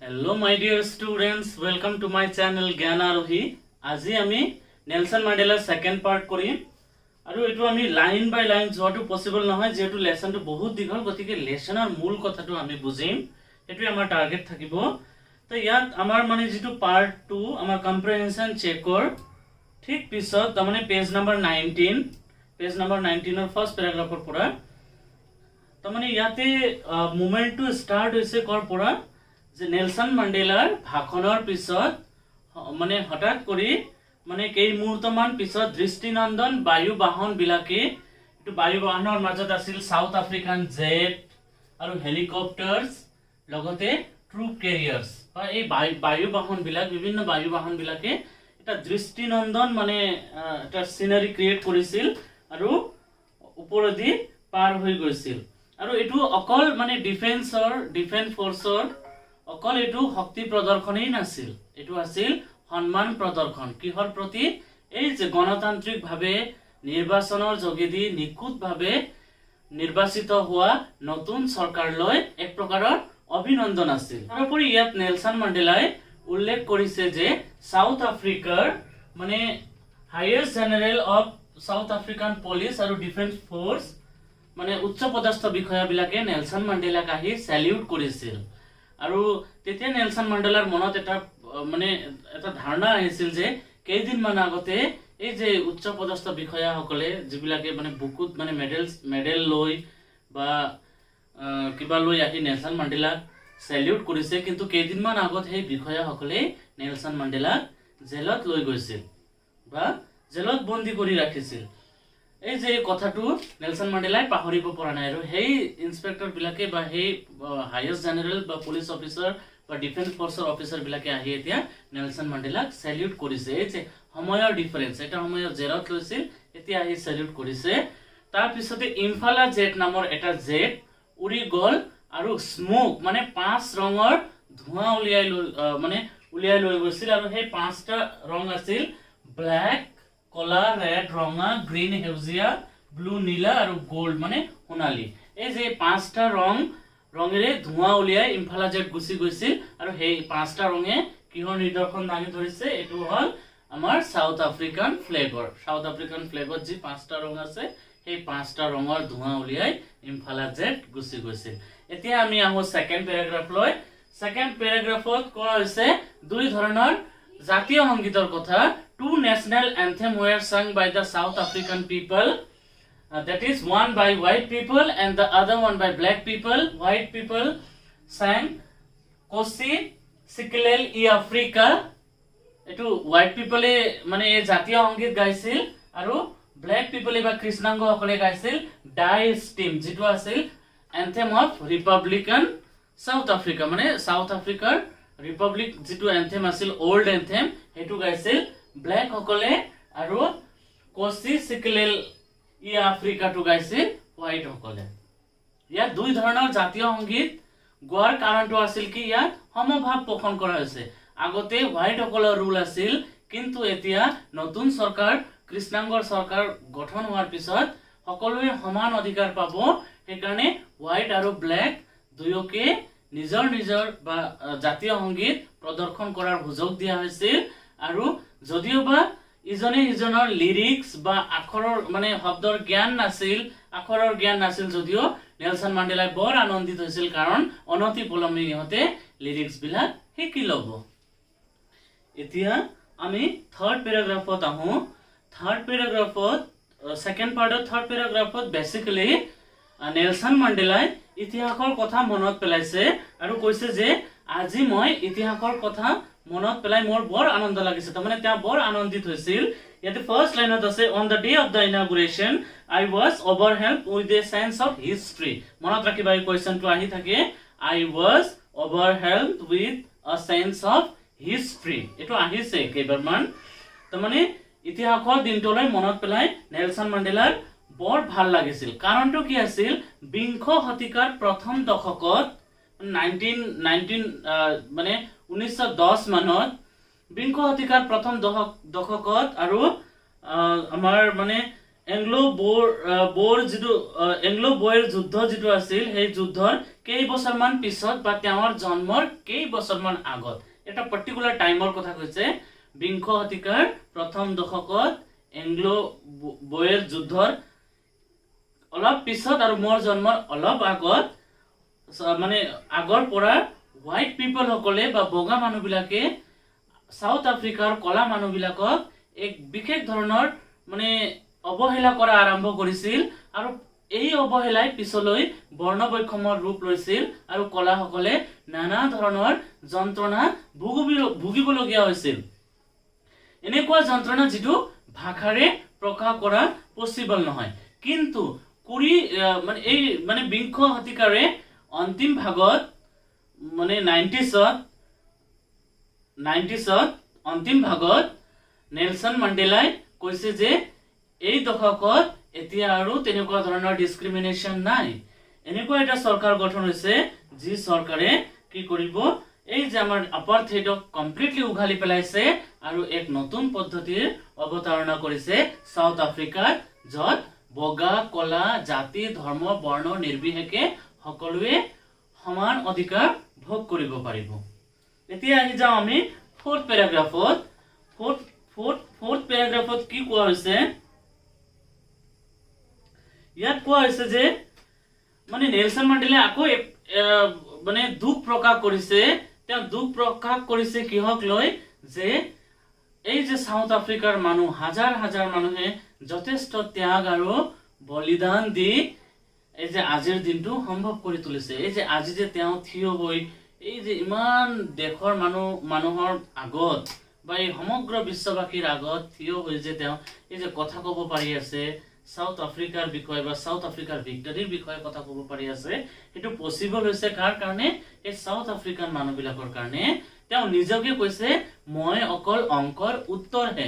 Hello my dear students, welcome to my channel Gyan Arohi. আজি আমি Nelson মান্ডেলাৰ second part কৰিম আৰু এটো আমি লাইন বাই লাইন যোৱাটো পসিবল নহয় যেটো লেসনটো বহুত দীঘল গতিকে লেসনৰ মূল কথাটো আমি বুজিম এটো আমাৰ টাৰ্গেট থাকিব তো ইয়াত আমাৰ মানে যেটো পাৰ্ট 2 আমাৰ কম্প্ৰিহেনশন চেকৰ ঠিক পিছত মানে পেজ নম্বৰ 19 ৰ ফাৰ্স্ট প্যাৰাগ্ৰাফৰ পৰা তো মানে ইয়াতে মোমেন্টটো স্টাৰ্ট হৈছে কৰ পৰা যে নেলসন মান্ডেলাৰ ভাষণৰ পিছত মানে হঠাৎ কৰি মানে কেই মুহূৰ্তমান পিছত দৃষ্টিনন্দন বায়ু বাহন বিলাকে এটো বায়ু বাহনৰ মাজত আছিল সাউথ আফ্ৰিকান জেট আৰু হেলিকপ্টাৰস লগতে ট্ৰুপ কেৰিয়াৰ্স বা এই বায়ু বাহন বিলাক বিভিন্ন বায়ু বাহন বিলাকে এটা দৃষ্টিনন্দন মানে এটা সিনাৰি ক্ৰিয়েট কৰিছিল আৰু ওপৰেদি পাৰ হৈ গৈছিল আৰু এটো অকল মানে ডিফেন্স ফোৰ্সৰ অকল এটো শক্তি প্ৰদৰ্শনেই নাছিল এটো আছিল সম্মান প্ৰদৰ্শন কিহৰ প্ৰতি এই যে গণতান্ত্ৰিক ভাৱে নিৰ্বাচনৰ যোগেদি নিকুত ভাৱে নিৰ্বাচিত হোৱা নতুন চৰকাৰলৈ এক প্ৰকাৰৰ অভিনন্দন আছিল তাৰোপৰি ইয়াত নেলসন মান্ডেলাই উল্লেখ কৰিছে যে সাউথ আফ্ৰিকাৰ মানে highest general of south African police আৰু ডিফেন্স ফোৰ্স মানে উচ্চ পদস্থ বিষয়া বিলাকে নেলসন মান্ডেলাক আহি স্যালিউট কৰিছিল আৰু তেতিয়া নেলসন মান্ডেলাৰ মনত এটা মানে এটা ধাৰণা আহিছিল যে কেইদিন মান আগতে এই যে উচ্চ পদস্থ বিষয়া সকলে যিবিলাকে মানে বুকুত মানে মেডেল লৈ বা কিবা লৈ আহি নেলসন মান্ডেলাক স্যালিউট কৰিছে কিন্তু কেইদিন মান আগত সেই বিষয়া সকলে নেলসন মান্ডেলাক জেলত লৈ গৈছিল বা জেলত বন্দী কৰি ৰাখিছিল এই যে কথাটো নেলসন মান্ডেলাই পাহৰিব পৰা নাই আৰু সেই ইন্সপেক্টৰ বিলাকে বা সেই হাইয়েষ্ট জেনাৰেল বা পুলিচ অফিচাৰ বা ডিফেন্স ফোৰ্সৰ অফিচাৰ বিলাকে আহি এতিয়া নেলসন মান্ডেলাক স্যালিউট কৰিছে এই যে সময়ৰ ডিফাৰেন্স এটা সময়ৰ জেৰত লৈছিল এতিয়া আহি স্যালিউট কৰিছে তাৰ পিছতে ইম্ফালা জেট নামৰ এটা জেট উৰি গল আৰু স্মোক মানে পাঁচ ৰঙৰ ধোঁৱা উলিয়াই লৈ গৈছিল আৰু সেই পাঁচটা ৰং আছিল ব্ল্যাক কলা ৰেড ৰঙা গ্ৰীন হেউজিয়া ব্লু নীলা আৰু গোল্ড মানে সোণালী এই যে পাঁচটা ৰঙেৰে ধোঁৱা উলিয়াই ইম্ফালা জেট গুছি গৈছিল আৰু সেই পাঁচটা ৰঙে কিহৰ নিদৰ্শন দাঙি ধৰিছে এটো হল আমাৰ সাউথ আফ্ৰিকান ফ্লেগৰ যি পাঁচটা ৰং আছে সেই পাঁচটা ৰঙৰ ধোঁৱা উলিয়াই ইম্ফালা জেট গুছি গৈছিল এতিয়া আমি আহো সেকেন্ড প্যাৰাগ্ৰাফ লৈ সেকেন্ড প্যাৰাগ্ৰাফত কোৱা হৈছে দুই ধৰণৰ জাতীয় সংগীতৰ কথা two national anthem were sung by the South African people that is one by white people and the other one by black people white people sang Kosi Sikelel I Africa etu white people e mane e jatiya sangit gaisil aru black people e ba krishnango hokole gaisil Die Stem jitu asil anthem of Republican South Africa mane South Africa Republic jitu anthem asil old anthem etu gaisil black সকলে আৰু কোসি সিকেলেল ই Africa two গাইছিল white সকলে ইয়াত দুই ধৰণৰ জাতীয় সংগীত গোৱাৰ কাৰণটো আছিল কি ইয়াত সমভাৱ পোষণ কৰা হৈছে আগতে হোৱাইট সকলৰ ৰুল আছিল কিন্তু এতিয়া নতুন চৰকাৰ কৃষ্ণাংগৰ চৰকাৰ গঠন হোৱাৰ পিছত সকলোৱে সমান অধিকাৰ পাব সেইকাৰণে হোৱাইট আৰু ব্ল্যাক দুয়োকে নিজৰ বা জাতীয় সংগীত প্ৰদৰ্শন কৰাৰ সুযোগ দিয়া হৈছিল আৰু যদিওবা ইজনে ইজনৰ লিৰিক্স বা আখৰৰ মানে শব্দৰ জ্ঞান নাছিল যদিও নেলসন মান্ডেলাই বৰ আনন্দিত হৈছিল কাৰণ অনতি পলমে ইহতে লিৰিক্স বিলাক শিকি লব এতিয়া আমি থাৰ্ড প্যাৰাগ্ৰাফত আহো থাৰ্ড প্যাৰাগ্ৰাফত সেকেন্ড পাৰ্টৰ থাৰ্ড প্যাৰাগ্ৰাফত বেসিক্যালি নেলসন মান্ডেলাই ইতিহাসৰ কথা মনত পেলাইছে আৰু কৈছে যে আজি মই ইতিহাসৰ কথা মনত পেলাই মোৰ বৰ আনন্দ লাগিছে তাৰমানে তেওঁ বৰ আনন্দিত হৈছিল ইয়াতে ফাৰ্স্ট লাইনত আছে on the day of the inauguration I was overwhelmed with a sense of history মনত ৰাখিবা এই কোৱেশ্চনটো আহি থাকে I was overwhelmed with a sense of history এটো আহিছে কেইবাৰমান তাৰমানে ইতিহাসৰ দিনটোলৈ মনত পেলাই নেলসন মান্ডেলাৰ বৰ ভাল লাগিছিল কাৰণটো কি আছিল বিংশ শতিকাৰ প্ৰথম দশকত 1910 মানত বিংশ শতিকাৰ প্ৰথম দশকত আৰু আমাৰ মানে বোৰ যিটো এংলো বয়েৰ যুদ্ধ যিটো আছিল সেই যুদ্ধৰ কেইবছৰমান পিছত বা তেওঁৰ জন্মৰ কেইবছৰমান আগত এটা পাৰ্টিকুলাৰ টাইমৰ কথা কৈছে বিংশ শতিকাৰ প্ৰথম দশকত এংলো বয়েৰ যুদ্ধৰ অলপ পিছত আৰু মোৰ জন্মৰ অলপ আগত মানে আগৰ পৰা হোৱাইট পিপল সকলে বা বগা মানুহবিলাকে সাউথ আফ্ৰিকাৰ কলা মানুহবিলাকক এক বিশেষ ধৰণৰ মানে অবহেলা কৰা আৰম্ভ কৰিছিল আৰু এই অবহেলাই পিছলৈ বৰ্ণ বৈষম্যৰ ৰূপ লৈছিল আৰু কলাসকলে নানা ধৰণৰ যন্ত্ৰণা ভুগিবলগীয়া হৈছিল এনেকুৱা যন্ত্ৰণা যিটো ভাষাৰে প্ৰকাশ কৰা পসিবল নহয় কিন্তু মানে এই মানে বিংশ শতিকাৰে অন্তিম ভাগত মানে 90sত অন্তিম ভাগত নেলসন মান্ডেলাই কৈছে যে এই দশকত এতিয়া আৰু তেনেকুৱা ধৰণৰ ডিসক্ৰিমিনেশন নাই এনেকুৱা এটা চৰকাৰ গঠন হৈছে যি চৰকাৰে কি কৰিব এই যে আমাৰ আপাৰথেইডক কমপ্লিটলি উঘালি পেলাইছে আৰু এক নতুন পদ্ধতিৰ অৱতাৰণা কৰিছে সাউথ আফ্ৰিকাত যত বগা কলা জাতি ধৰ্ম বৰ্ণ নিৰ্বিশেষে সকলোৱে সমান অধিকাৰ ভোগ কৰিব পাৰিব এতিয়া আহি যাওঁ আমি ফোৰ্থ প্যাৰাগ্ৰাফত কি কোৱা হৈছে ইয়াত কোৱা হৈছে যে মানে নেলসন মান্ডেলাই আকৌ মানে দুখ প্ৰকাশ কৰিছে তেওঁ দুখ প্ৰকাশ কৰিছে কিহক লৈ যে এই যে সাউথ আফ্ৰিকাৰ মানুহ হাজাৰ হাজাৰ মানুহে যথেষ্ট ত্যাগ আৰু বলিদান দি এই যে আজিৰ দিনটো সম্ভৱ কৰি তুলিছে এই যে আজি যে তেওঁ থিয় হৈ এই যে ইমান দেশৰ মানুহৰ আগত বা এই সমগ্ৰ বিশ্ববাসীৰ আগত থিয় হৈ যে তেওঁ এই যে কথা ক'ব পাৰি আছে সাউথ আফ্ৰিকাৰ বিষয়ে বা সাউথ আফ্ৰিকাৰ ভিক্টৰীৰ বিষয়ে কথা ক'ব পাৰি আছে এটো পসিবল হৈছে কাৰ কাৰণে এই সাউথ আফ্ৰিকান মানুহবিলাকৰ কাৰণে তেওঁ নিজকে কৈছে মই অকল অংকৰ উত্তৰ হে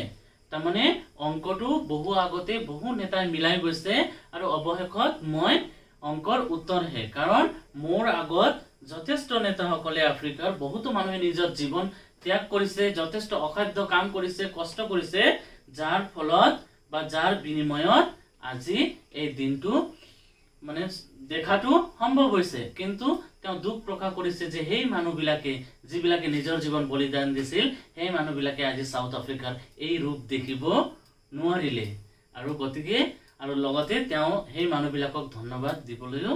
তাৰ মানে অংকটো বহু আগতে বহু নেতাই মিলাই গৈছে আৰু অৱশেষত মই অংকৰ উত্তৰ হে কাৰণ মোৰ আগত যথেষ্ট নেতাসকলে আফ্ৰিকাৰ বহুতো মানুহে নিজৰ জীৱন ত্যাগ কৰিছে যথেষ্ট অসাধ্য কাম কৰিছে কষ্ট কৰিছে যাৰ ফলত বা যাৰ বিনিময়ত আজি এই দিনটো মানে দেখাটো সম্ভৱ হৈছে কিন্তু তেওঁ দুখ প্ৰকাশ কৰিছে যে সেই মানুহবিলাকে যিবিলাকে নিজৰ জীৱন বলিদান দিছিল সেই মানুহবিলাকে আজি সাউথ আফ্ৰিকাৰ এই ৰূপ দেখিব নোৱাৰিলে আৰু গতিকে আৰু লগতে তেওঁ সেই মানুহবিলাকক ধন্যবাদ দিবলৈও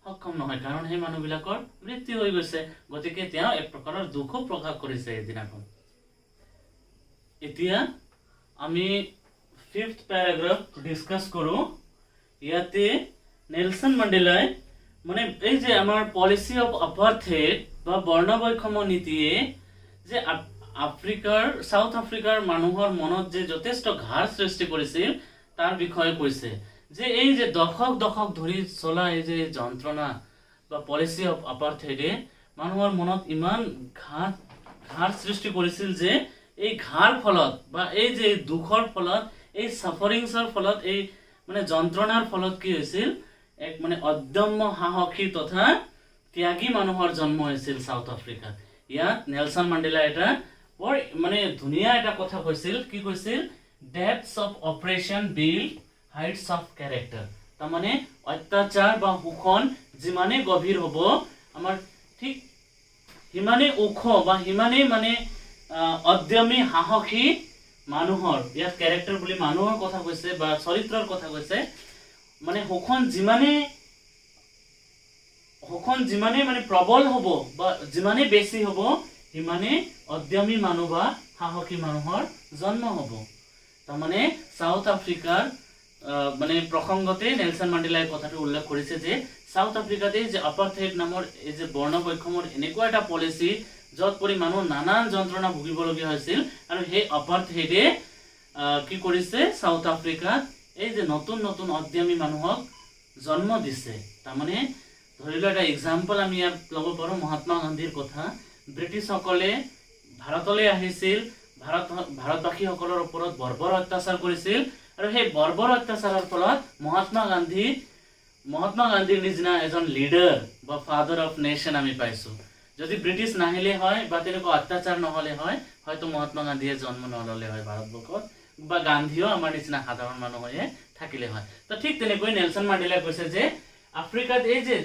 সক্ষম নহয় কাৰণ সেই মানুহবিলাকৰ মৃত্যু হৈ গৈছে গতিকে তেওঁ এক প্ৰকাৰৰ দুখ প্ৰকাশ কৰিছে এই দিনাখন এতিয়া আমি ফিফথ প্যাৰাগ্ৰাফ ডিসকাস কৰো ইয়াতে নেলসন মান্ডেলাই মানে এই যে আমাৰ পলিসি অফ আপাৰথেইড বা বৰ্ণ বৈষম্য নীতিয়ে যে সাউথ আফ্ৰিকাৰ মানুহৰ মনত যে যথেষ্ট ঘাৰ সৃষ্টি কৰিছিল তাৰ বিষয়ে কৈছে যে এই যে দশক ধৰি চলা এই যে যন্ত্ৰণা বা পলিসি অফ আপাৰথেইডে মানুহৰ মনত ইমান ঘাৰ সৃষ্টি কৰিছিল যে এই ঘাৰ ফলত বা এই যে দুখৰ ফলত এই সাফাৰিংছৰ ফলত এই মানে যন্ত্ৰণাৰ ফলত কি হৈছিল এক মানে অদম্য সাহসী তথা ত্যাগী মানুহৰ জন্ম হৈছিল সাউথ আফ্ৰিকাত ইয়াত নেলসন মান্ডেলা এটা বৰ মানে ধুনীয়া এটা কথা কৈছিল কি কৈছিল depths of operation build heights of character তাৰ মানে অত্যাচাৰ বা শোষণ যিমানে গভীৰ হ'ব আমাৰ ঠিক হিমানে ওখ বা হিমানে মানে অদ্যমী সাহসী মানুহৰ ইয়াত ক্যাৰেক্টাৰ বুলি মানুহৰ কথা কৈছে বা চৰিত্ৰৰ কথা কৈছে মানে শোষণ যিমানে মানে প্ৰবল হ'ব বা যিমানে বেছি হ'ব হিমানে অদ্যমী মানুহ বা সাহসী মানুহৰ জন্ম হ'ব তাৰ মানে সাউথ আফ্ৰিকাৰ মানে প্ৰসংগতে নেলসন মান্ডেলাই কথাটো উল্লেখ কৰিছে যে সাউথ আফ্ৰিকাতে যে আপাৰথেইড নামৰ এই যে বৰ্ণ বৈষম্যৰ এনেকুৱা এটা পলিসি যত পৰি মানুহ নানান যন্ত্ৰণা ভুগিবলগীয়া হৈছিল আৰু সেই আপাৰথেইডে কি কৰিছে সাউথ আফ্ৰিকাত এই যে নতুন অদ্যমী মানুহক জন্ম দিছে তাৰ মানে ধৰি লোৱা এটা এক্সাম্পল আমি ইয়াত ল'ব পাৰো মহাত্মা গান্ধীৰ কথা ব্ৰিটিছসকলে ভাৰতলৈ আহিছিল ভাৰতবাসীসকলৰ ওপৰত বৰ্বৰ অত্যাচাৰ কৰিছিল আৰু সেই বৰ্বৰ অত্যাচাৰৰ ফলত মহাত্মা গান্ধীৰ নিচিনা এজন লিডাৰ বা ফাদাৰ অফ নেশ্যন আমি পাইছো যদি ব্ৰিটিছ নাহিলে হয় বা তেনেকুৱা অত্যাচাৰ নহলে হয় হয়তো মহাত্মা গান্ধীয়ে জন্ম নললে হয় ভাৰতবৰ্ষত বা গান্ধীও আমাৰ নিচিনা সাধাৰণ মানুহ হৈয়ে থাকিলে হয়। তো ঠিক তেনেকৈ নেলসন মান্ডেলাই কৈছে যে আফ্ৰিকাত এই যে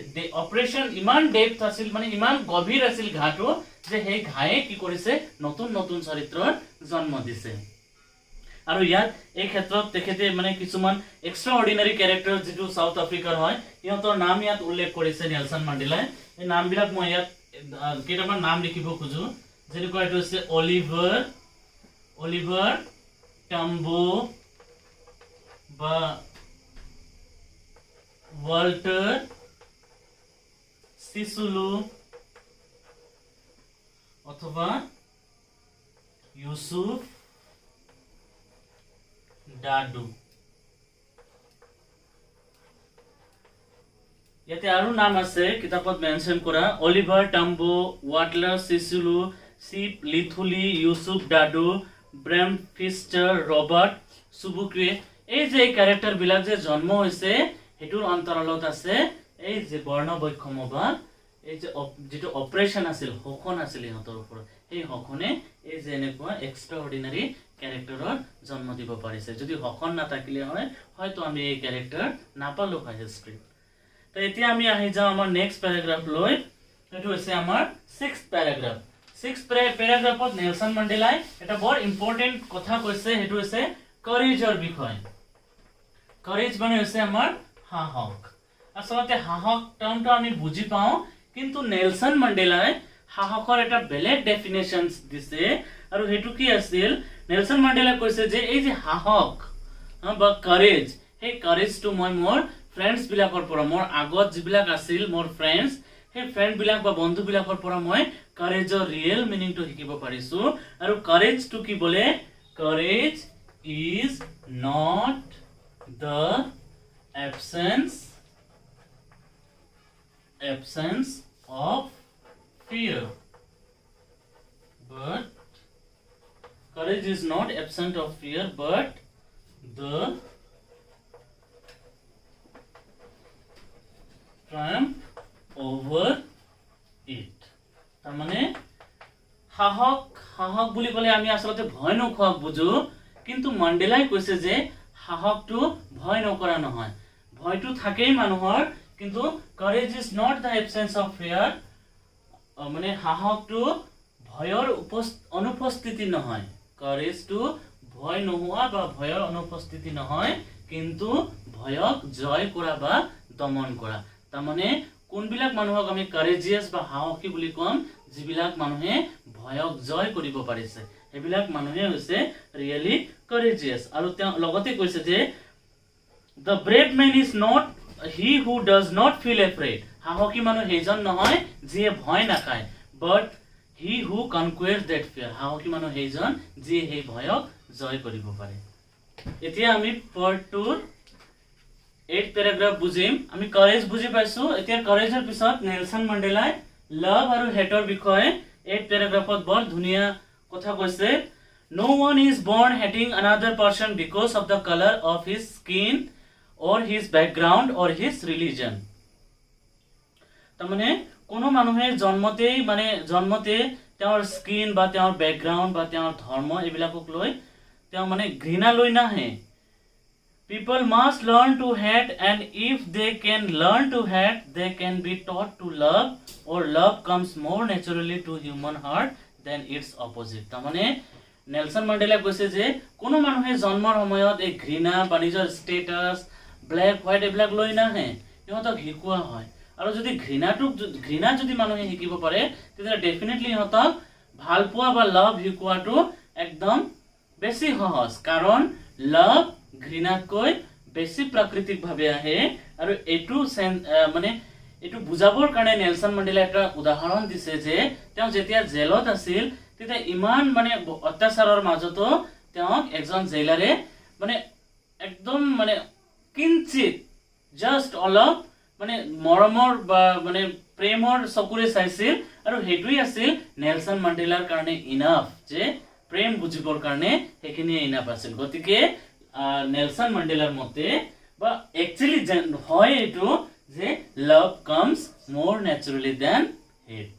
অপাৰেশ্যন ইমান ডেপথ আছিল, মানে ইমান গভীৰ আছিল ঘাটো, যে সেই ঘায়ে কি কৰিছে নতুন নতুন চৰিত্ৰৰ জন্ম দিছে। আৰু ইয়াত এই ক্ষেত্ৰত তেখেতে মানে কিছুমান এক্সট্ৰা অৰ্ডিনাৰী কেৰেক্টাৰ যিটো সাউথ আফ্ৰিকাৰ হয় ইহঁতৰ নাম ইয়াত উল্লেখ কৰিছে নেলসন মান্ডেলাই। এই নামবিলাক মই ইয়াত কেইটামান নাম লিখিব খোজো, যেনেকুৱা এইটো হৈছে অলিভাৰ টাম্বো বা ওয়াল্টাৰ সিসুলু অথবা ইউসুফ ডাডু। ইয়াতে আৰু নাম আছে কিতাপত মেনশন কৰা, অলিভাৰ টাম্বো, ওয়াটলাৰ সিসুলু, চিপ লিথুলি, ইউসুফ ডাডু, ব্ৰেম ফিস্টাৰ, ৰবাৰ্ট সুবুক্ৰে। এই যে ক্যাৰেক্টাৰ বিলাক যে জন্ম হৈছে হেতুৰ অন্তৰালত আছে এই যে বৰ্ণ বৈষম্য বা এই যে যেটো অপাৰেশ্যন আছিল, হখন আছিল ইহঁতৰ ওপৰত, এই হখনে এই যে এনেকুৱা এক্সট্ৰা অৰ্ডিনাৰী ক্যাৰেক্টাৰৰ জন্ম দিব পাৰিছে। যদি হখন নাথাকিলে হয় হয়তো আমি এই ক্যাৰেক্টাৰ নাপালো হয় হিষ্ট্ৰীত। তো এতিয়া আমি আহি যাওঁ আমাৰ নেক্সট প্যাৰাগ্ৰাফ লৈ। এইটো হৈছে আমাৰ 6th প্যাৰাগ্ৰাফ। 6th প্যাৰাগ্ৰাফত নেলসন মান্ডেলাই এটা বৰ ইম্পৰ্টেন্ট কথা কৈছে, হেতু হৈছে কাৰেজৰ বিষয়। কাৰেজ মানে হৈছে আমাৰ সাহস। আসলতে সাহস টাৰ্মটো আমি বুজি পাওঁ, কিন্তু নেলসন মান্ডেলাই সাহসৰ এটা বেলেগ ডেফিনেশন দিছে। আৰু হেতু কি আছিল, নেলসন মান্ডেলাই কৈছে যে এই যে সাহস বা কাৰেজ, সেই কাৰেজটো মই মোৰ ফ্ৰেণ্ডছ বিলাকৰ পৰা, মোৰ আগত যিবিলাক আছিল মোৰ ফ্ৰেণ্ডছ, সেই ফ্ৰেণ্ড বিলাক বা বন্ধু বিলাকৰ পৰা মই কাৰেজৰ ৰিয়েল মিনিংটো শিকিব পাৰিছো। আৰু কাৰেজটো কি বোলে, courage is not the absence of fear, but courage is not absent of fear, but the triumph over it. তাৰ মানে সাহস বুলি ক'লে আমি আসলতে ভয় নোখোৱা বুজো, কিন্তু মান্ডেলাই কৈছে যে সাহসটো ভয় নকৰা নহয়, ভয়টো থাকেই মানুহৰ, কিন্তু courage is not the absence of fear, মানে সাহসটো ভয়ৰ অনুপস্থিতি নহয়, courageটো ভয় নোহোৱা বা ভয়ৰ অনুপস্থিতি নহয়, কিন্তু ভয়ক জয় কৰা বা দমন কৰা। তাৰমানে কোনবিলাক মানুহক আমি courageous বা সাহসী বুলি কম, যিবিলাক মানুহে ভয়ক জয় কৰিব পাৰিছে, সেইবিলাক মানুহে হৈছে ৰিয়েলি courageous। আৰু তেওঁ লগতে কৈছে যে the brave man is not he who does not feel afraid, সাহসী মানুহ সেইজন নহয় যিয়ে ভয় নাখায়, but he who conquers that fear, সাহসী মানুহ সেইজন যিয়ে সেই ভয়ক জয় কৰিব পাৰে। এতিয়া আমি পাৰ্ট 2 8th প্যাৰাগ্ৰাফ বুজিম। আমি কাৰেজ বুজি পাইছো, এতিয়া কাৰেজৰ পিছত নেলসন মান্ডেলাই লাভ আৰু হেটৰ বিষয়ে 8th প্যাৰাগ্ৰাফত বৰ ধুনীয়া কথা কৈছে। No one is born hating another person because of the color of his skin or his background or his religion. তাৰমানে কোনো মানুহে জন্মতে তেওঁৰ স্কিন বা তেওঁৰ বেকগ্ৰাউণ্ড বা তেওঁৰ ধৰ্ম এইবিলাকক লৈ তেওঁ মানে ঘৃণা লৈ নাহে। People must learn to hate, and if they can learn to hate, they can be taught to love, or love comes more naturally to human heart than its opposite. তাৰমানে নেলসন মান্ডেলাই কৈছে যে কোনো মানুহে জন্মৰ সময়ত এই ঘৃণা বা নিজৰ ষ্টেটাছ ব্লেক হোৱাইট এইবিলাক লৈ নাহে, সিহঁতক শিকোৱা হয়। আৰু যদি ঘৃণা যদি মানুহে শিকিব পাৰে, তেতিয়া ডেফিনেটলি সিহঁতক ভাল পোৱা বা লাভ শিকোৱাটো একদম বেছি সহজ, কাৰণ লাভ ঘৃণাতকৈ বেছি প্ৰাকৃতিকভাৱে আহে। আৰু এইটো বুজাবৰ কাৰণে নেলসন মান্ডেলাই এটা উদাহৰণ দিছে যে তেওঁ যেতিয়া জেলত আছিল তেতিয়া ইমান অত্যাচাৰৰ মাজতো তেওঁক একজন জেইলাৰে একদম কিঞ্চিত জাষ্ট অলপ মৰমৰ বা প্ৰেমৰ চকুৰে চাইছিল। আৰু সেইটোই আছিল নেলসন মান্ডেলাৰ কাৰণে ইনাফ, যে প্ৰেম বুজিবৰ কাৰণে সেইখিনিয়ে ইনাফ আছিল। গতিকে নেলসন মান্ডেলাৰ মতে বা একচুয়ালি হয় এইটো যে লাভ কামস মোৰ ন্যাচুৰালি দেন হেট,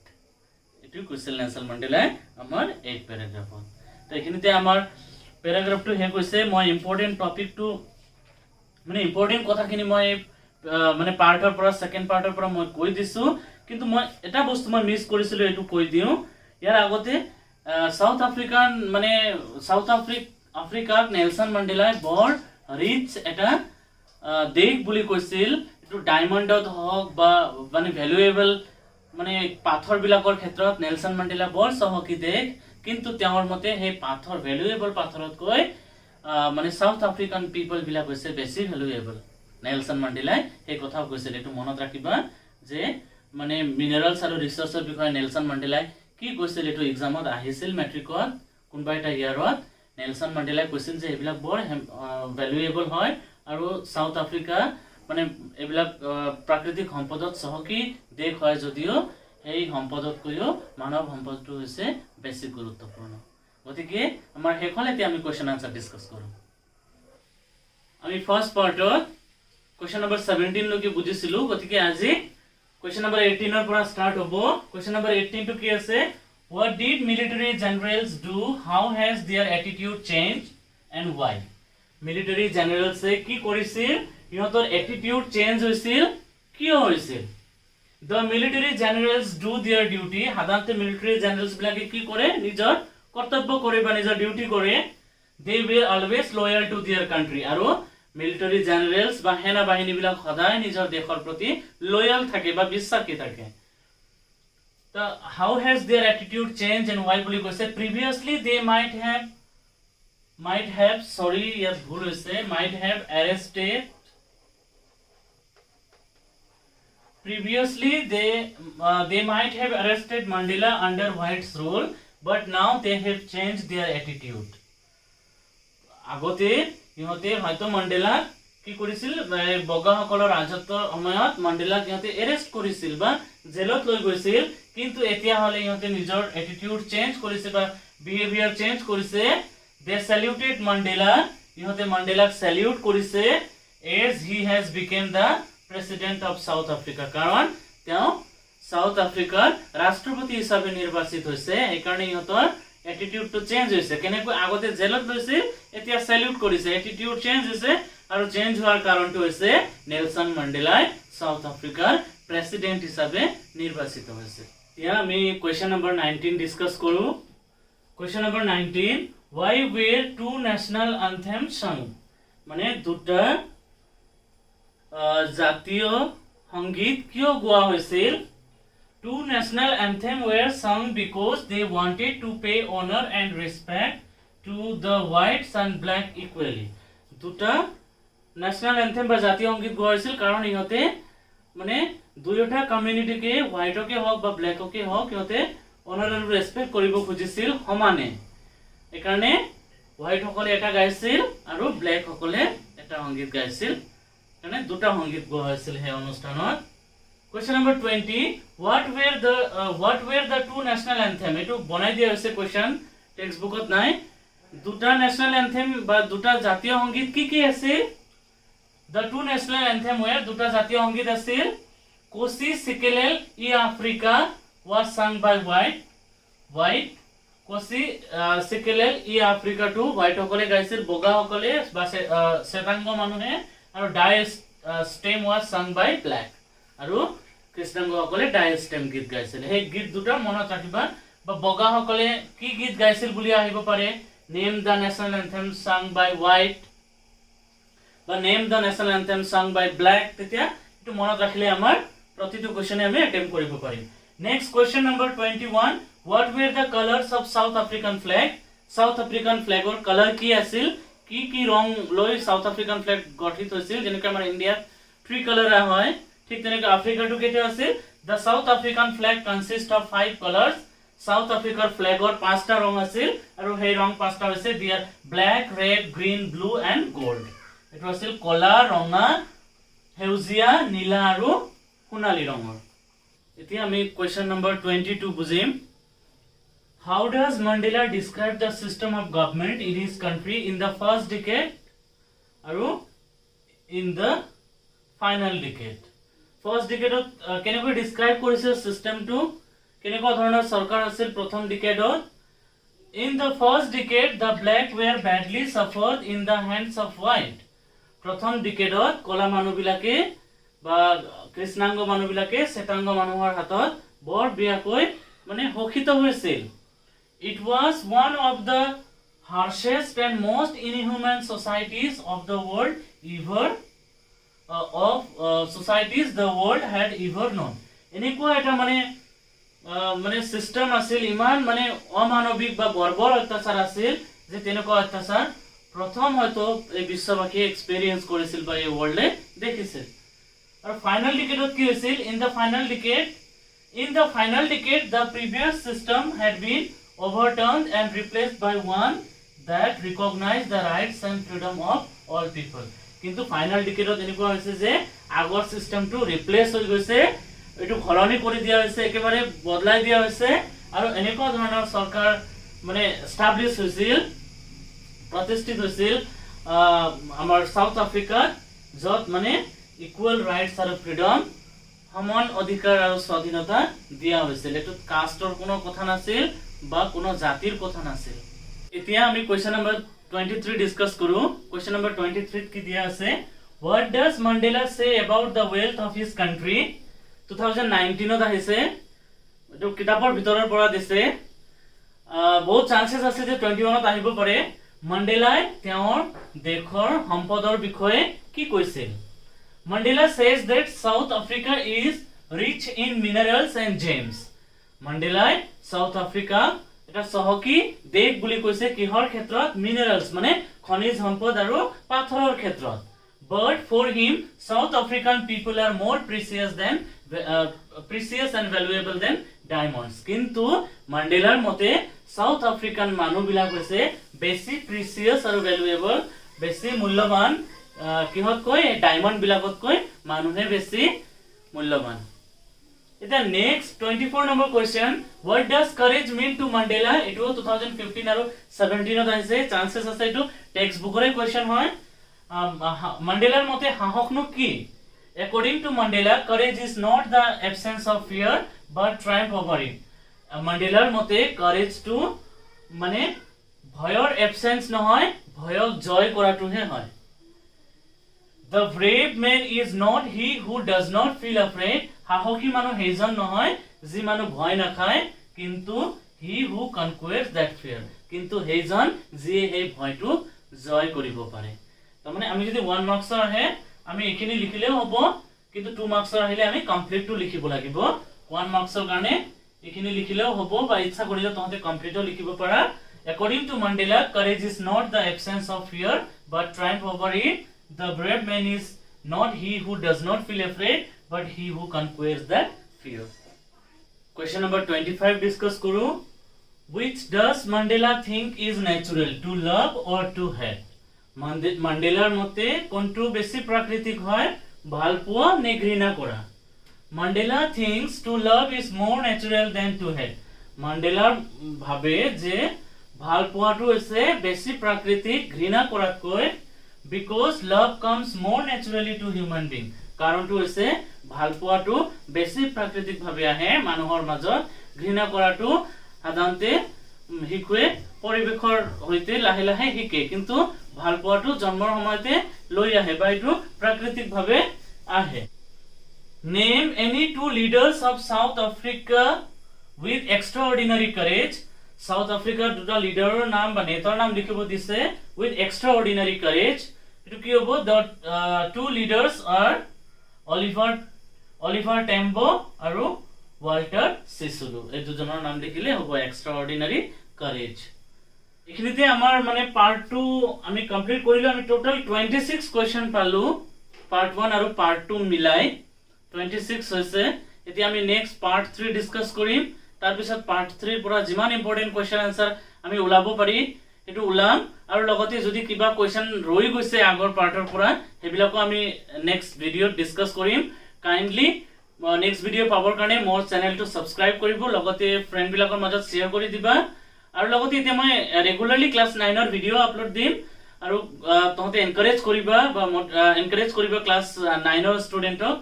এইটো কৈছিল নেলসন মান্ডেলাই আমাৰ 8th প্যাৰাগ্ৰাফত। তো এইখিনিতে আমাৰ প্যাৰাগ্ৰাফটো শেষ হৈছে। মই ইম্পৰ্টেন্ট টপিকটো মানে ইম্পৰ্টেণ্ট কথাখিনি মই মানে পাৰ্টৰ পৰা সেকেন্ড পাৰ্টৰ পৰা মই কৈ দিছো, কিন্তু মই এটা বস্তু মই মিছ কৰিছিলো, এইটো কৈ দিওঁ। ইয়াৰ আগতে সাউথ আফ্ৰিকান মানে আফ্ৰিকাক নেলসন মেণ্ডেলাই বৰ ৰিচ এটা দেশ বুলি কৈছিল। এইটো ডায়মণ্ডত হওক বা মানে ভ্যালুয়েবল মানে পাথৰবিলাকৰ ক্ষেত্ৰত নেলসন মেণ্ডেলা বৰ চহকী দেশ, কিন্তু তেওঁৰ মতে সেই পাথৰ ভ্যালুয়েবল পাথৰতকৈ মানে সাউথ আফ্ৰিকান পিপল বিলাক হৈছে বেছি ভ্যালুয়েবল। নেলসন মেণ্ডেলাই সেই কথাও কৈছিল, এইটো মনত ৰাখিবা যে মানে মিনাৰেলছ আৰু ৰিচৰ্চৰ বিষয়ে নেলসন মেণ্ডেলাই কি কৈছিল, এইটো এক্সামত আহিছিল মেট্ৰিকত কোনোবা এটা ইয়াৰত। নেলসন মেণ্ডেলাই কৈছিল যে এইবিলাক বৰ ভ্যালুয়েবল হয় আৰু সাউথ আফ্ৰিকা মানে এইবিলাক প্ৰাকৃতিক সম্পদত চহকী দেশ হয়, যদিও সেই সম্পদতকৈও মানৱ সম্পদটো হৈছে বেছি গুৰুত্বপূৰ্ণ। গতিকে আমাৰ শেষলৈকে আমি কুৱেশ্যন আনসাৰ ডিছকাছ কৰোঁ। আমি ফাৰ্ষ্ট পাৰ্টত কুৱেশ্যন নম্বৰ 17 লৈকে বুজিছিলো, গতিকে আজি কুৱেশ্যন নম্বৰ 18 পৰা ষ্টাৰ্ট হ'ব। কুৱেশ্যন নম্বৰ 18 টো কি আছে? What did military generals do? How has their attitude changed and why? Military generals কি কৰিছিল, ইহঁতৰ এটিটিউড চেঞ্জ হৈছিল, কিয় হৈছিল? The military generals do their duty. সাধাৰণতে military generals বিলাকে কি কৰে, নিজৰ কৰ্তব্য কৰে বা নিজৰ ডিউটি কৰে। They were always loyal to their country. আৰু military generals বা সেনা বাহিনী বিলাক সদায় নিজৰ দেশৰ প্ৰতি লয়াল থাকে বা বিশ্বাসী থাকে। তো how has their attitude changed and why বুলি কৈছে? Previously they might have ইয়াত ভুল হৈছে, might have arrested. Previously they might have arrested Mandela under White's rule, but now they have changed their attitude. আগতে ইহঁতে হয়তো মণ্ডেলা কি কৰিছিল, বগাসকলৰ ৰাজত্বৰ সময়ত মণ্ডেলাক ইহঁতে এৰেষ্ট কৰিছিল বা জেলত লৈ গৈছিল, কিন্তু এতিয়া হলে ইহঁতে নিজৰ এটিটিউড চেঞ্জ কৰিছে বা বিহেভিয়াৰ চেঞ্জ কৰিছে। They saluted Mandela. ইহঁতে মণ্ডেলাক স্যালিউট কৰিছে as he has become the president of South Africa. কাৰণ তেওঁ সাউথ আফ্ৰিকাৰ ৰাষ্ট্ৰপতি হিচাপে নিৰ্বাচিত হৈছে, সেইকাৰণে ইহঁতৰ এটিটিউডটো চেঞ্জ হৈছে। কেনেকৈ আগতে জেলত লৈছিল, এতিয়া স্যালিউট কৰিছে, এটিটিউড চেঞ্জ হৈছে। আৰু চেঞ্জ হোৱাৰ কাৰণটো হৈছে নেলসন মেণ্ডেলাই সাউথ আফ্ৰিকাৰ প্ৰেসিডেন্ট হিচাপে নিৰ্বাচিত হৈছে। এতিয়া আমি কুৱেশ্যন নম্বৰ 19 ডিসকাস কৰো। Question number 19, why were two national anthems sung? মানে দুটা জাতীয় সংগীত কিয় গোৱা হৈছিল? Two national anthems were sung because they wanted to pay honor and respect to the whites and black equally. দুটা ন্যাশনাল এন্থেম বা জাতীয় সংগীত গোৱা হৈছিল কাৰণ ইহঁতে মানে দুয়োটা কমিউনিটিকে, হোৱাইটকে হওক বা ব্লেককে হওক, ইহঁতে অনাৰ আৰু ৰেসপেক্ট কৰিব খুজিছিল সমানে। এইকাৰণে হোৱাইট সকলে এটা গাইছিল আৰু ব্লেক সকলে এটা সংগীত গাইছিল, মানে দুটা সংগীত গোৱা হৈছিল সেই অনুষ্ঠানত। Question number 20, what were the two national anthem? এটো বনাই দিয়া হৈছে কোৱেশ্চন, টেক্সট বুকত নাই। দুটা ন্যাশনাল এন্থেম বা দুটা জাতীয় সংগীত কি কি আছিল? The two national anthem were, দুটা জাতীয় সংগীত আছিল কোচি সিকেলেল ই আফ্ৰিকা was sung by white. কোচি সিকেলেল ই আফ্ৰিকাটো হোৱাইট সকলে গাইছিল, বগা সকলে বা শ্বেতাংগ মানুহে, আৰু ডাই ষ্টেম was sung by black. আৰু কৃষ্ণাংগসকলে ডাই ষ্টেম গীত গাইছিল। সেই গীত দুটা মনত ৰাখিবা। বা বগাসকলে কি গীত গাইছিল বুলি আহিব পাৰে, name the national anthem sung by white বা নেম the national anthem sung by black. তেতিয়া এইটো মনত ৰাখিলে আমাৰ প্ৰতিটো কোৱেশ্চনে আমি এটেম্প কৰিব পাৰিম। Next question number 21, what were the colors of South African flag? South African ফ্লেগৰ কালাৰ কি আছিল? কি কি ৰং লৈ সাউথ আফ্ৰিকান ফ্লেগ গঠিত হৈছিল? যেনেকৈ আমাৰ ইণ্ডিয়াত 3 কালাৰ হয়, ঠিক তেনেকৈ আফ্ৰিকাটো কেতিয়া আছিল? The South African flag consists of 5 colors. South আফ্ৰিকাৰ ফ্লেগৰ 5টা ৰং আছিল আৰু সেই ৰং 5টা হৈছে দিয়াৰ black, red, green, blue and gold. এটো আছিল কলা, ৰঙা, সেউজীয়া, নীলা আৰু সোণালী ৰঙৰ। এতিয়া আমি question number 22 বুজিম। How does Mandela describe the system of government in his country in the first decade আৰু in the final decade? First ডিকেডত কেনেকৈ ডিসক্ৰাইব কৰিছে সিস্টেমটো, কেনেকুৱা ধৰণৰ সৰকাৰ আছিল প্ৰথম ডিকেডত? In the first decade, the black were badly suffered in the hands of white. प्रथम डिकेडत कला मानुबिलाके बा कृष्णांग मानुबिलाके श्वेतांग मानुहर हातत बर बेयाকৈ মানে শোষিত হৈছিল। It was one of the harshest and most inhuman societies of the world societies the world had ever known। এনেকুৱা এটা মানে সিস্টেম আছিল, ইমান মানে অমানবিক বা বৰ্বৰ অত্যাচাৰ আছিল যে তেনেকুৱা অত্যাচাৰ প্ৰথম হয়তো এই বিশ্ববাসীয়ে এক্সপেৰিয়েন্স কৰিছিল বা এই ওয়াৰ্ল্ডে দেখিছিল। আৰু ফাইনাল ডিকেডত কি হৈছিল? In the final decade, the previous system had been overturned and replaced by one that recognized the rights and freedom of all people। কিন্তু ফাইনাল ডিকেডত এনেকুৱা হৈছে যে আগৰ সিস্টেমটো ৰিপ্লেস হৈ গৈছে, এটো খলনি কৰি দিয়া হৈছে, একেবাৰে বদলাই দিয়া হৈছে আৰু এনেকুৱা ধৰণৰ চৰকাৰ মানে এস্টাবলিশ হৈছিল, প্ৰতিষ্ঠিত হৈছিল আমাৰ সাউথ আফ্ৰিকাত, যত মানে ইকুৱেল ৰাইটস আৰু ফ্ৰীডম, সমান অধিকাৰ আৰু স্বাধীনতা দিয়া হৈছিল। এটো কাষ্টৰ কোনো কথা নাছিল বা কোনো জাতিৰ কথা নাছিল। এতিয়া আমি কোৱেশ্চন নম্বৰ 23 ডিসকাস কৰো। কোৱেশ্চন নম্বৰ 23 কি দিয়া আছে? What does Mandela say about the wealth of his country? 2019 আহিছে, এটো কিতাপৰ ভিতৰৰ পৰা দিছে। বহুত চান্সেস আছে যে 21 আহিব পাৰে। মণ্ডেলাই তেওঁৰ দেশৰ সম্পদৰ বিষয়ে কি কৈছিল? Mandela says that South Africa is rich in minerals and gems। Mandela South Africa এটা সহকী দেশ বুলি কৈছে কিহৰ ক্ষেত্ৰত? মিনাৰেলস মানে খনিজ সম্পদ আৰু পাথৰৰ ক্ষেত্ৰত। But for him South African people are more precious and valuable than diamonds। কিন্তু মণ্ডেলাৰ মতে সাউথ আফ্ৰিকান মানুহবিলাক হৈছে বেছি প্ৰিচিয়াস আৰু ভ্যালুয়েবল, বেছি মূল্যৱান কিহতকৈ? ডায়মন্ড বিলাকতকৈ মানুহে বেছি মূল্যৱান। এটা next 24 number question, what does courage mean to Mandela? এটো 2015 আৰু 17 আহিছে, চান্সেস আছে এটো টেক্সট বুকৰে কোৱেশ্চন হয়। মণ্ডেলাৰ মতে সাহসনো কি? According to Mandela, courage is not the absence of fear but triumph over it। মণ্ডেলাৰ মতে courage-টো মানে ভয়ৰ absence নহয়, ভয়ক জয় কৰাটোহে হয়। The brave man is not he who does not feel afraid। সাহসী মানুহ সেইজন নহয় যি মানুহ ভয় নাখায়, কিন্তু he who conquers that fear। কিন্তু সেইজন যিয়ে এই ভয়টো জয় কৰিব পাৰে। তাৰমানে আমি যদি 1 মাৰ্কছৰ আহে আমি এখিনি লিখিলেও হ'ব, কিন্তু 2 মাৰ্কছৰ আহিলে আমি কমপ্লিটটো লিখিব লাগিব। 1 মাৰ্কছৰ কাৰণে এখিনি লিখিলেও হ'ব বা ইচ্ছা কৰিলে তহঁতে কমপ্লিটও লিখিব পাৰা। According to Mandela, courage is not the absence of fear but triumph over it। The brave man is not he who does not feel afraid but he who conquers that fear। Question number 25 discuss kuru। Which does Mandela think is natural, to love or to hate? Mandela mote kontu besi prakritik hoy, bhal poa ne ঘৃণা kora? Mandela thinks to love is more natural than to hate। Mandela bhabe je bhal poa tu hoise besi prakritik ঘৃণা koratkoi, because love comes more naturally to human being। কাৰণটো হৈছে ভাল পোৱাটো বেছি প্ৰাকৃতিক ভাৱে আহে মানুহৰ মাজত, ঘৃণা কৰাটো সাধাৰণতে শিশুৱে পৰিবেশৰ হৈতে লাহে লাহে শিকে, কিন্তু ভাল পোৱাটো জন্মৰ সময়তে লৈ আহে বা এইটো প্ৰাকৃতিক ভাৱে আহে। Name any 2 leaders of South Africa with extraordinary courage। South Africa দুটা লিডাৰৰ নাম বা নেতাৰ নাম লিখিব দিছে with extraordinary courage। এটো কি হ'ব? The 2 leaders are Oliver Tambo আৰু ওয়াল্টাৰ সিসুলু। এই দুজনৰ নাম লিখিলে হ'ব এক্সট্ৰাঅৰ্ডিনাৰী কাৰেজ। এখিনিতে আমাৰ মানে পাৰ্ট 2 আমি কমপ্লিট কৰিলো। আমি টোটাল 26 কোৱেশ্চন পালো, পাৰ্ট 1 আৰু পাৰ্ট 2 মিলাই 26 হৈছে। এতিয়া আমি নেক্সট পাৰ্ট 3 ডিসকাস কৰিম। তাৰ পিছত পাৰ্ট 3 পৰা যিমান ইম্পৰ্টেন্ট কোৱেশ্চন আনসাৰ আমি ওলাব পাৰি এটো ওলাম, আৰু লগতে যদি কিবা কোৱেশ্চন ৰৈ গৈছে আগৰ পাৰ্টৰ পৰা হেবিলাকো আমি নেক্সট ভিডিঅ'ত ডিসকাস কৰিম। কাইন্ডলি নেক্সট ভিডিঅ' পাবৰ কাৰণে মোৰ চেনেলটো সাবস্ক্ৰাইব কৰিব, লগতে ফ্ৰেন্ড বিলাকৰ মাজত শেয়াৰ কৰি দিবা। আৰু লগতে এতিয়া মই ৰেগুলাৰলি ক্লাস 9 ৰ ভিডিঅ' আপলোড দিম, আৰু তহঁতে এনকাৰেজ কৰিবা বা এনকাৰেজ কৰিবা ক্লাস 9 ৰ ষ্টুডেন্টক,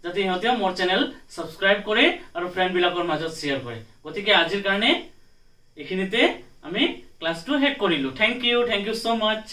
যাতে ইহঁতে মোৰ চেনেল সাবস্ক্ৰাইব কৰে আৰু ফ্ৰেন্ড বিলাকৰ মাজত শেয়াৰ কৰে। গতিকে আজিৰ কাৰণে এখিনিতে আমি ক্লাসটো শেষ কৰিলো। থ্যাংক ইউ সো মাচ।